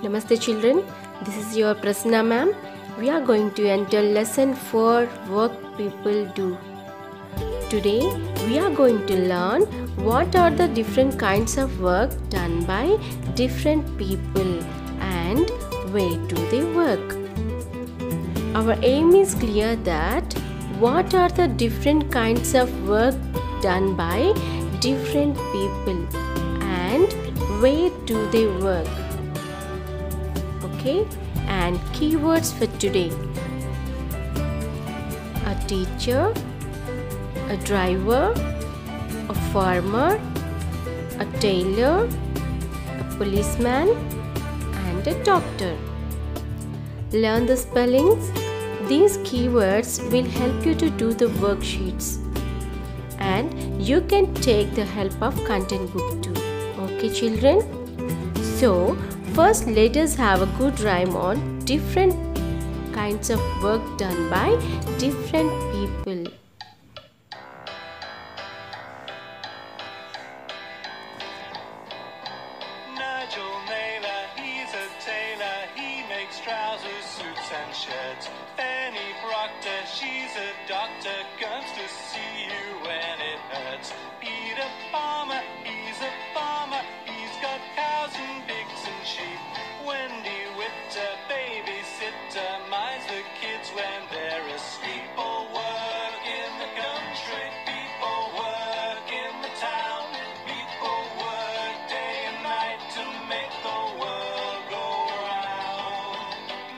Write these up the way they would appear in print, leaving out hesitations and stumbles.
Namaste children, this is your Prasanna ma'am. We are going to enter lesson 4 work people do. Today we are going to learn what are the different kinds of work done by different people and where do they work. Our aim is clear that what are the different kinds of work done by different people and where do they work. Okay, and keywords for today: a teacher, a driver, a farmer, a tailor, a policeman and a doctor. Learn the spellings. These keywords will help you to do the worksheets and you can take the help of content book too. Okay children? So first let us have a good rhyme on different kinds of work done by different people. Nigel Naylor, he's a tailor, he makes trousers, suits and shirts. Penny Proctor, she's a doctor, comes to see you when it hurts. Peter Palmer, he's a farmer, he's got cows and pigs and sheep. Wendy Whitter, babysitter, minds the kids when they're asleep. People work in the country, people work in the town. People work day and night to make the world go round.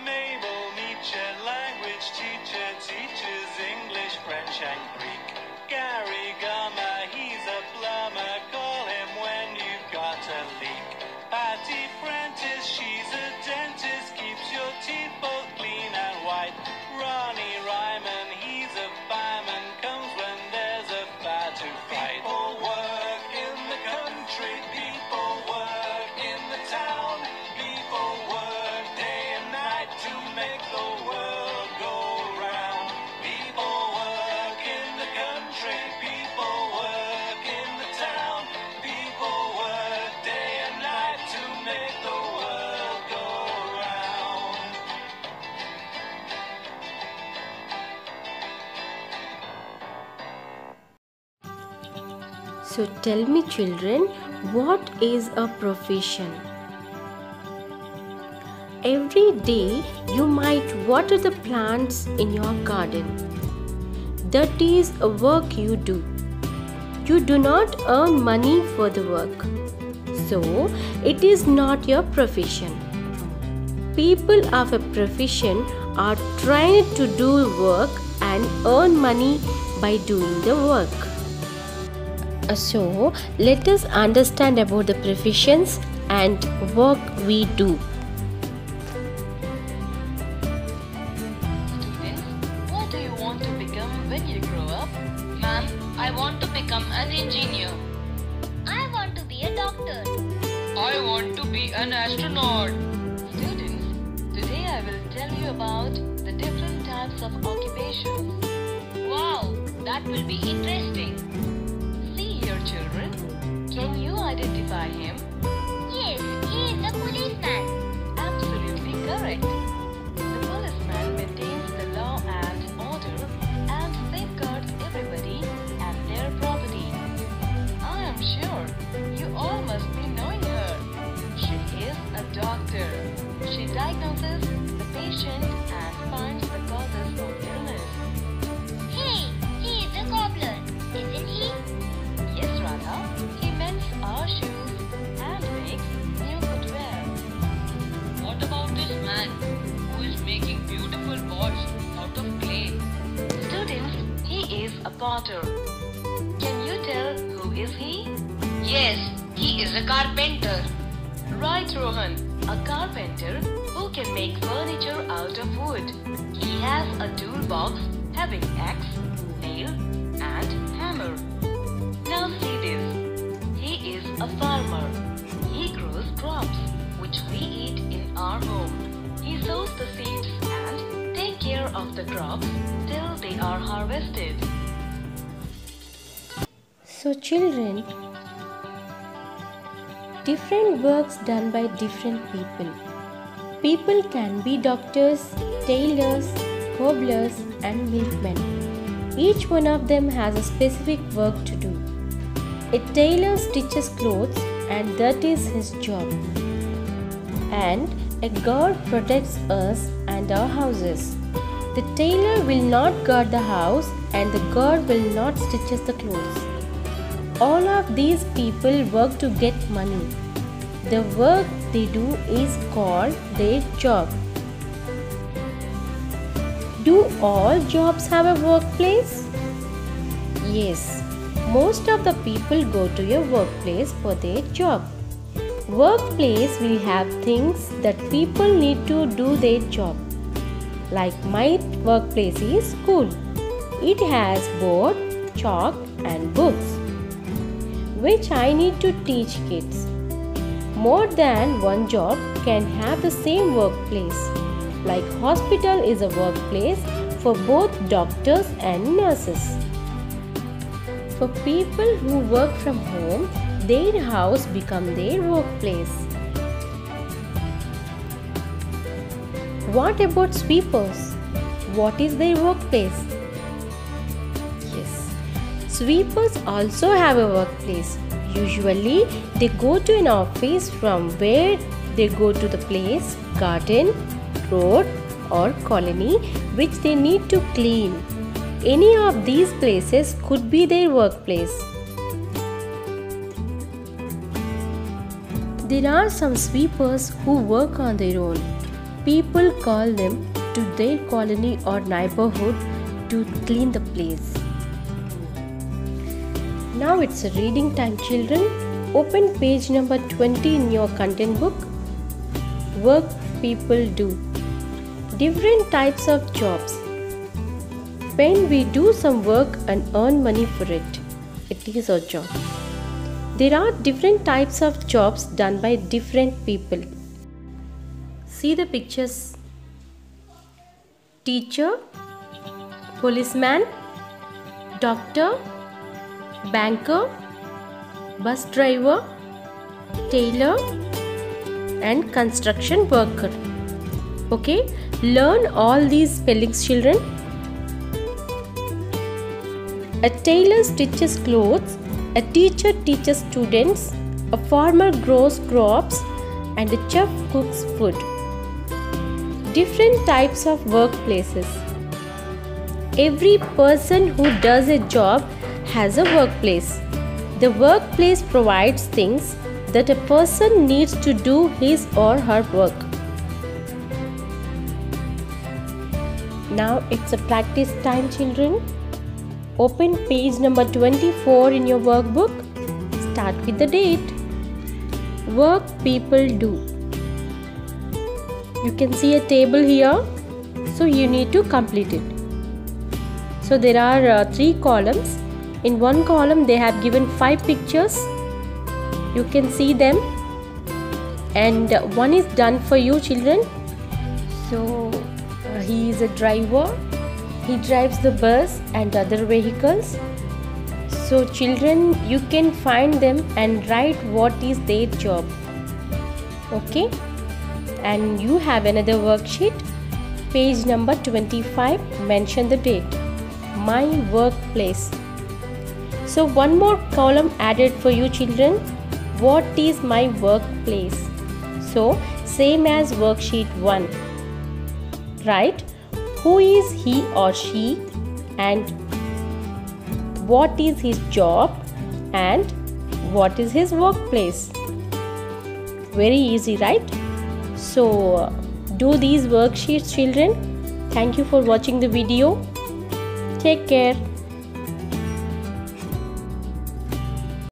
Mabel Nietzsche, language teacher, teaches English, French and Greek. Gary Gummer, he's a plumber, call him when you've got a leak. Patty Prentice, she's a dentist, keeps your teeth both clean and white. Ronnie Ryman, he's a fireman, comes when there's a fire to fight. People work in the country, people work in the town. People work day and night to make the world go round. People work in the country, people work in the town. People work day and night to make the world go round. So tell me children, what is a profession? Every day you might water the plants in your garden. That is a work you do. You do not earn money for the work. So it is not your profession. People of a profession are trained to do work and earn money by doing the work. So let us understand about the professions and work we do. Students, what do you want to become when you grow up? Ma'am, I want to become an engineer. I want to be a doctor. I want to be an astronaut. Students, today I will tell you about the different types of occupations. Wow, that will be interesting. See here, children. Can you identify him? Yes, he is a policeman. Absolutely correct. The policeman maintains the law and order and safeguards everybody and their property. I am sure you all must be knowing her. She is a doctor. She diagnoses the patient and finds the causes of illness. Hey, he is a cobbler, isn't he? Yes, Radha, he mends our shoes and makes new footwear. What about this man who is making beautiful pots out of clay? Students, he is a potter. Can you tell who is he? Yes, he is a carpenter. Right, Rohan, a carpenter who can make furniture out of wood. He has a toolbox having axe, nail and hammer. Now see this. He is a farmer. He grows crops which we eat in our home. He sows the seeds and take care of the crops till they are harvested. So children, different works done by different people. People can be doctors, tailors, cobblers, and milkmen. Each one of them has a specific work to do. A tailor stitches clothes, and that is his job. And a guard protects us and our houses. The tailor will not guard the house, and the guard will not stitch the clothes. All of these people work to get money. The work they do is called their job. Do all jobs have a workplace? Yes, most of the people go to a workplace for their job. Workplace will have things that people need to do their job. Like my workplace is school. It has board, chalk and books, which I need to teach kids. More than one job can have the same workplace. Like hospital is a workplace for both doctors and nurses. For people who work from home, their house becomes their workplace. What about sweepers? What is their workplace? Yes, sweepers also have a workplace. Usually, they go to an office from where they go to the place, garden, road or colony which they need to clean. Any of these places could be their workplace. There are some sweepers who work on their own. People call them to their colony or neighborhood to clean the place. Now it's a reading time, children. Open page number 20 in your content book. Work people do. Different types of jobs. When we do some work and earn money for it, it is our job. There are different types of jobs done by different people. See the pictures. Teacher, policeman, doctor, banker, bus driver, tailor and construction worker. Okay, learn all these spellings, children. A tailor stitches clothes, a teacher teaches students, a farmer grows crops and a chef cooks food. Different types of workplaces. Every person who does a job has a workplace. The workplace provides things that a person needs to do his or her work. Now it's a practice time, children. Open page number 24 in your workbook. Start with the date. Work people do. You can see a table here, so you need to complete it. So there are 3 columns. In one column they have given 5 pictures. You can see them, and one is done for you, children. So he is a driver. He drives the bus and other vehicles. So children, you can find them and write what is their job. Okay, and you have another worksheet, page number 25. Mention the date. My workplace. So one more column added for you, children. What is my workplace? So same as worksheet 1. Write who is he or she and what is his job and what is his workplace. Very easy, right? So do these worksheets, children. Thank you for watching the video. Take care.